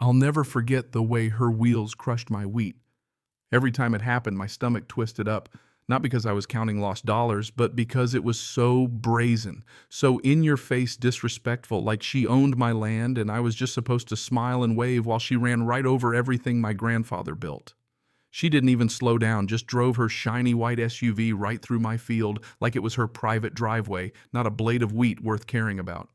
I'll never forget the way her wheels crushed my wheat. Every time it happened, my stomach twisted up, not because I was counting lost dollars, but because it was so brazen, so in-your-face disrespectful, like she owned my land and I was just supposed to smile and wave while she ran right over everything my grandfather built. She didn't even slow down, just drove her shiny white SUV right through my field like it was her private driveway, not a blade of wheat worth caring about.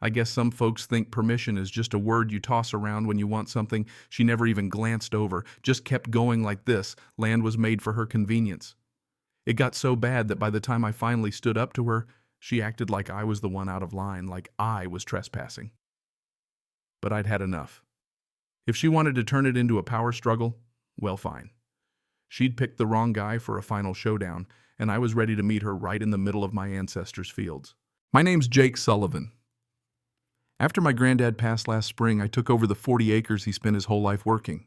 I guess some folks think permission is just a word you toss around when you want something. She never even glanced over, just kept going like this. Land was made for her convenience. It got so bad that by the time I finally stood up to her, she acted like I was the one out of line, like I was trespassing. But I'd had enough. If she wanted to turn it into a power struggle, well, fine. She'd picked the wrong guy for a final showdown, and I was ready to meet her right in the middle of my ancestors' fields. My name's Jake Sullivan. After my granddad passed last spring, I took over the 40 acres he spent his whole life working.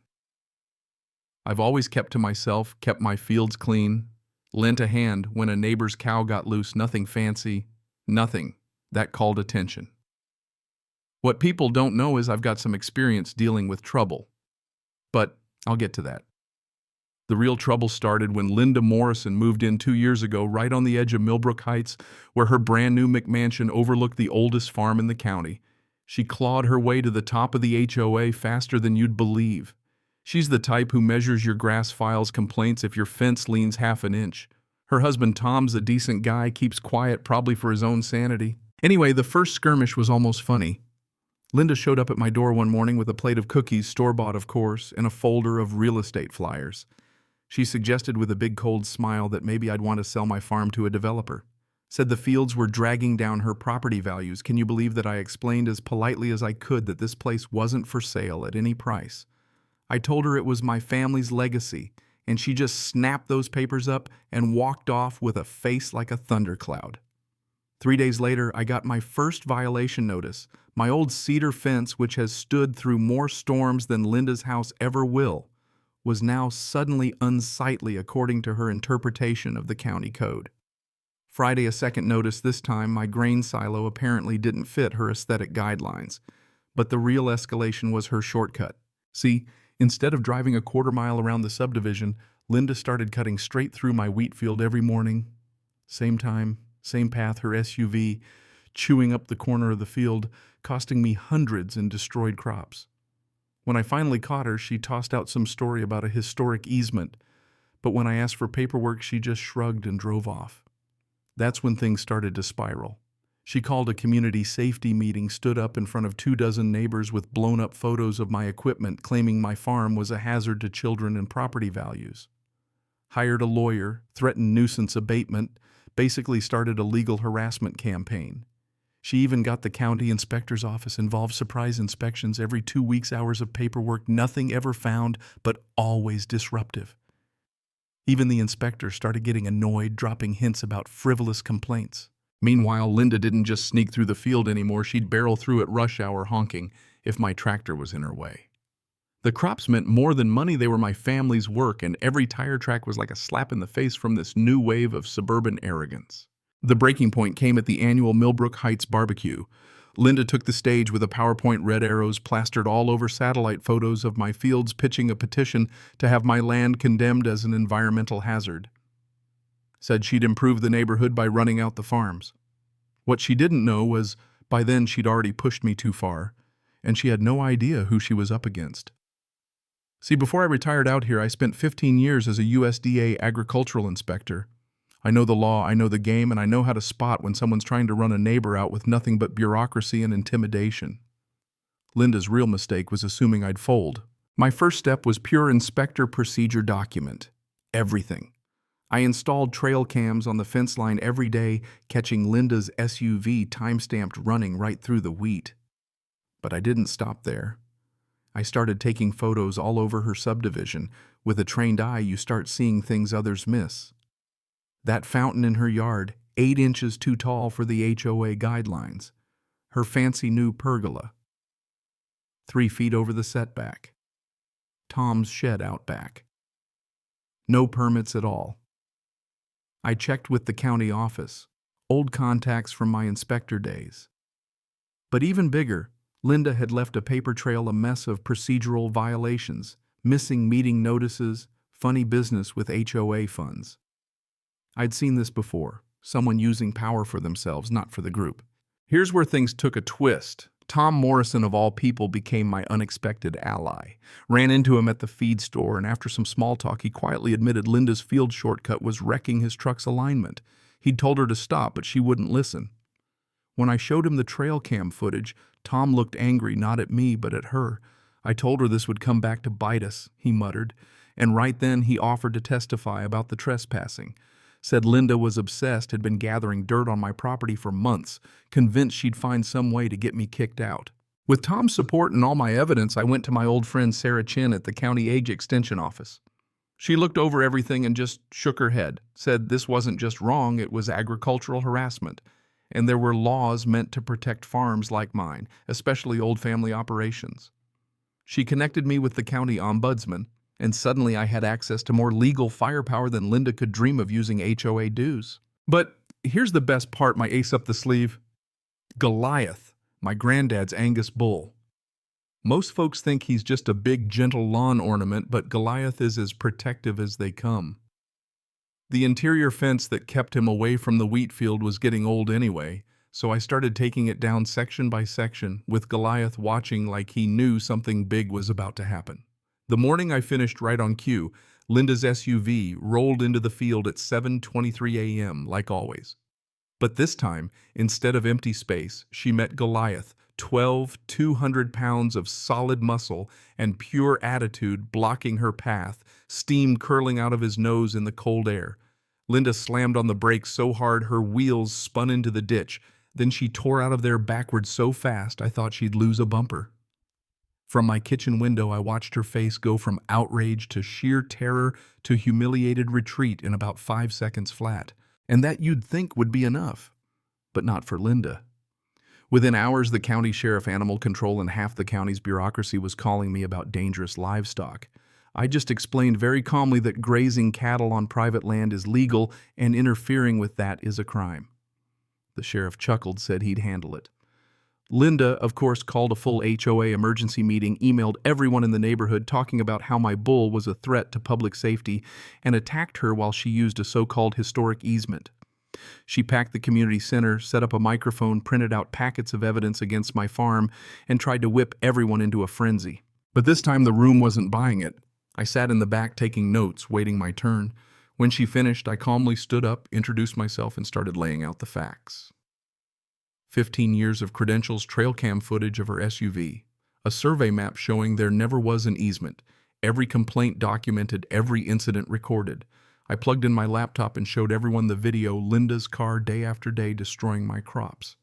I've always kept to myself, kept my fields clean, lent a hand when a neighbor's cow got loose, nothing fancy, nothing that called attention. What people don't know is I've got some experience dealing with trouble. But I'll get to that. The real trouble started when Linda Morrison moved in 2 years ago right on the edge of Millbrook Heights, where her brand new McMansion overlooked the oldest farm in the county. She clawed her way to the top of the HOA faster than you'd believe. She's the type who measures your grass, files complaints if your fence leans half an inch. Her husband Tom's a decent guy, keeps quiet probably for his own sanity. Anyway, the first skirmish was almost funny. Linda showed up at my door one morning with a plate of cookies, store-bought of course, and a folder of real estate flyers. She suggested with a big cold smile that maybe I'd want to sell my farm to a developer. Said the fields were dragging down her property values. Can you believe that I explained as politely as I could that this place wasn't for sale at any price? I told her it was my family's legacy, and she just snapped those papers up and walked off with a face like a thundercloud. 3 days later, I got my first violation notice. My old cedar fence, which has stood through more storms than Linda's house ever will, was now suddenly unsightly according to her interpretation of the county code. Friday, a second notice. This time, my grain silo apparently didn't fit her aesthetic guidelines. But the real escalation was her shortcut. See, instead of driving a quarter mile around the subdivision, Linda started cutting straight through my wheat field every morning. Same time, same path, her SUV, chewing up the corner of the field, costing me hundreds in destroyed crops. When I finally caught her, she tossed out some story about a historic easement, but when I asked for paperwork, she just shrugged and drove off. That's when things started to spiral. She called a community safety meeting, stood up in front of 24 neighbors with blown-up photos of my equipment, claiming my farm was a hazard to children and property values. Hired a lawyer, threatened nuisance abatement, basically started a legal harassment campaign. She even got the county inspector's office involved, surprise inspections every 2 weeks, hours of paperwork, nothing ever found, but always disruptive. Even the inspector started getting annoyed, dropping hints about frivolous complaints. Meanwhile, Linda didn't just sneak through the field anymore, she'd barrel through at rush hour honking if my tractor was in her way. The crops meant more than money, they were my family's work, and every tire track was like a slap in the face from this new wave of suburban arrogance. The breaking point came at the annual Millbrook Heights barbecue. Linda took the stage with a PowerPoint red arrows plastered all over satellite photos of my fields, pitching a petition to have my land condemned as an environmental hazard. Said she'd improve the neighborhood by running out the farms. What she didn't know was, by then she'd already pushed me too far, and she had no idea who she was up against. See, before I retired out here, I spent 15 years as a USDA agricultural inspector. I know the law, I know the game, and I know how to spot when someone's trying to run a neighbor out with nothing but bureaucracy and intimidation. Linda's real mistake was assuming I'd fold. My first step was pure inspector procedure document. Everything. I installed trail cams on the fence line every day, catching Linda's SUV time-stamped running right through the wheat. But I didn't stop there. I started taking photos all over her subdivision. With a trained eye, you start seeing things others miss. That fountain in her yard, 8 inches too tall for the HOA guidelines. Her fancy new pergola, 3 feet over the setback. Tom's shed out back. No permits at all. I checked with the county office, old contacts from my inspector days. But even bigger, Linda had left a paper trail, a mess of procedural violations, missing meeting notices, funny business with HOA funds. I'd seen this before, someone using power for themselves, not for the group. Here's where things took a twist. Tom Morrison, of all people, became my unexpected ally. Ran into him at the feed store, and after some small talk, he quietly admitted Linda's field shortcut was wrecking his truck's alignment. He'd told her to stop, but she wouldn't listen. When I showed him the trail cam footage, Tom looked angry, not at me, but at her. I told her this would come back to bite us, he muttered, and right then he offered to testify about the trespassing. Said Linda was obsessed, had been gathering dirt on my property for months, convinced she'd find some way to get me kicked out. With Tom's support and all my evidence, I went to my old friend Sarah Chin at the county age extension office. She looked over everything and just shook her head, said this wasn't just wrong, it was agricultural harassment, and there were laws meant to protect farms like mine, especially old family operations. She connected me with the county ombudsman, and suddenly I had access to more legal firepower than Linda could dream of using HOA dues. But here's the best part, my ace up the sleeve. Goliath, my granddad's Angus bull. Most folks think he's just a big, gentle lawn ornament, but Goliath is as protective as they come. The interior fence that kept him away from the wheat field was getting old anyway, so I started taking it down section by section, with Goliath watching like he knew something big was about to happen. The morning I finished right on cue, Linda's SUV rolled into the field at 7:23 a.m., like always. But this time, instead of empty space, she met Goliath, 200 pounds of solid muscle and pure attitude blocking her path, steam curling out of his nose in the cold air. Linda slammed on the brakes so hard her wheels spun into the ditch. Then she tore out of there backwards so fast I thought she'd lose a bumper. From my kitchen window, I watched her face go from outrage to sheer terror to humiliated retreat in about 5 seconds flat. And that you'd think would be enough. But not for Linda. Within hours, the county sheriff, animal control, and half the county's bureaucracy was calling me about dangerous livestock. I just explained very calmly that grazing cattle on private land is legal and interfering with that is a crime. The sheriff chuckled, said he'd handle it. Linda, of course, called a full HOA emergency meeting, emailed everyone in the neighborhood talking about how my bull was a threat to public safety, and attacked her while she used a so-called historic easement. She packed the community center, set up a microphone, printed out packets of evidence against my farm, and tried to whip everyone into a frenzy. But this time the room wasn't buying it. I sat in the back taking notes, waiting my turn. When she finished, I calmly stood up, introduced myself, and started laying out the facts. 15 years of credentials, trail cam footage of her SUV, a survey map showing there never was an easement, every complaint documented, every incident recorded. I plugged in my laptop and showed everyone the video, Linda's car day after day destroying my crops.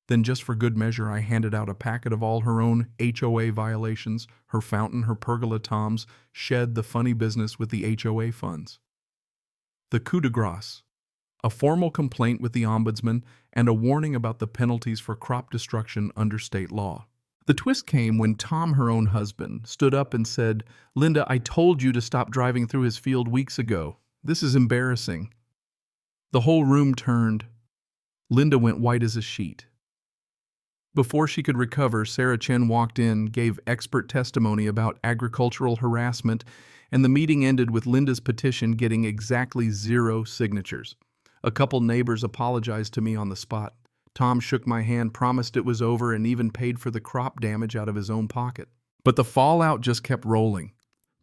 Then just for good measure, I handed out a packet of all her own HOA violations, her fountain, her pergola toms, shed, the funny business with the HOA funds. The coup de grace. A formal complaint with the ombudsman, and a warning about the penalties for crop destruction under state law. The twist came when Tom, her own husband, stood up and said, "Linda, I told you to stop driving through his field weeks ago. This is embarrassing." The whole room turned. Linda went white as a sheet. Before she could recover, Sarah Chen walked in, gave expert testimony about agricultural harassment, and the meeting ended with Linda's petition getting exactly 0 signatures. A couple neighbors apologized to me on the spot. Tom shook my hand, promised it was over, and even paid for the crop damage out of his own pocket. But the fallout just kept rolling.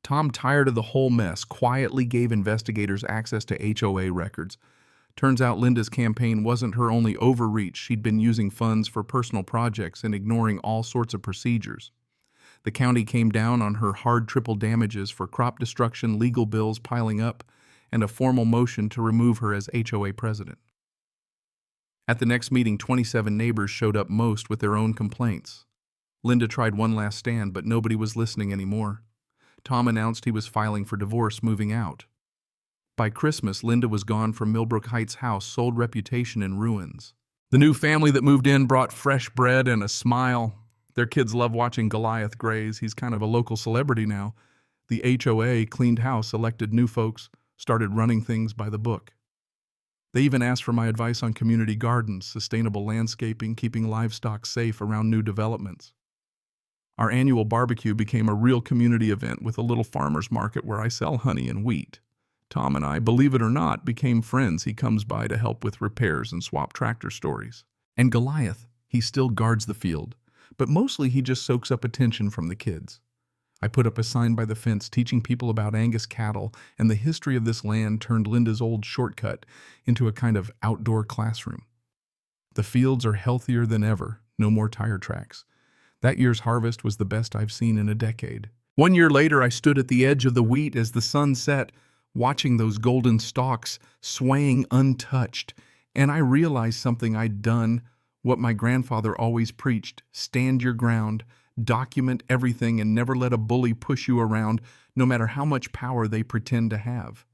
Tom, tired of the whole mess, quietly gave investigators access to HOA records. Turns out Linda's campaign wasn't her only overreach. She'd been using funds for personal projects and ignoring all sorts of procedures. The county came down on her hard triple damages for crop destruction, legal bills piling up, and a formal motion to remove her as HOA president. At the next meeting, 27 neighbors showed up, most with their own complaints. Linda tried one last stand, but nobody was listening anymore. Tom announced he was filing for divorce, moving out. By Christmas, Linda was gone from Millbrook Heights' house, sold reputation in ruins. The new family that moved in brought fresh bread and a smile. Their kids love watching Goliath graze. He's kind of a local celebrity now. The HOA cleaned house, elected new folks, started running things by the book. They even asked for my advice on community gardens, sustainable landscaping, keeping livestock safe around new developments. Our annual barbecue became a real community event with a little farmer's market where I sell honey and wheat. Tom and I, believe it or not, became friends. He comes by to help with repairs and swap tractor stories. And Goliath, he still guards the field, but mostly he just soaks up attention from the kids. I put up a sign by the fence teaching people about Angus cattle, and the history of this land turned Linda's old shortcut into a kind of outdoor classroom. The fields are healthier than ever, no more tire tracks. That year's harvest was the best I've seen in a decade. 1 year later, I stood at the edge of the wheat as the sun set, watching those golden stalks swaying untouched, and I realized something I'd done, what my grandfather always preached: stand your ground, document everything, and never let a bully push you around, no matter how much power they pretend to have.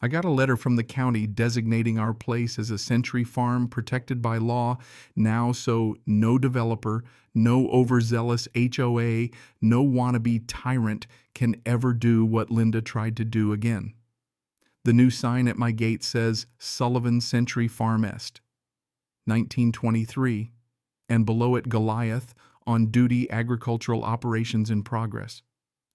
I got a letter from the county designating our place as a century farm protected by law now, so no developer, no overzealous HOA, no wannabe tyrant can ever do what Linda tried to do again. The new sign at my gate says Sullivan Century Farm Est, 1923, and below it Goliath, on duty, agricultural operations in progress.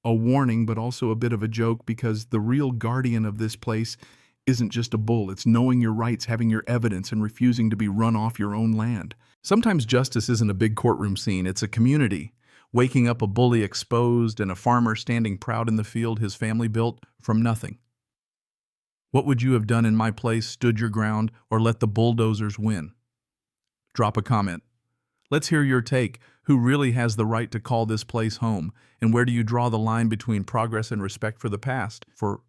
A warning, but also a bit of a joke, because the real guardian of this place isn't just a bull. It's knowing your rights, having your evidence, and refusing to be run off your own land. Sometimes justice isn't a big courtroom scene. It's a community. Waking up a bully exposed and a farmer standing proud in the field his family built from nothing. What would you have done in my place? Stood your ground or let the bulldozers win? Drop a comment. Let's hear your take. Who really has the right to call this place home? And where do you draw the line between progress and respect for the past? For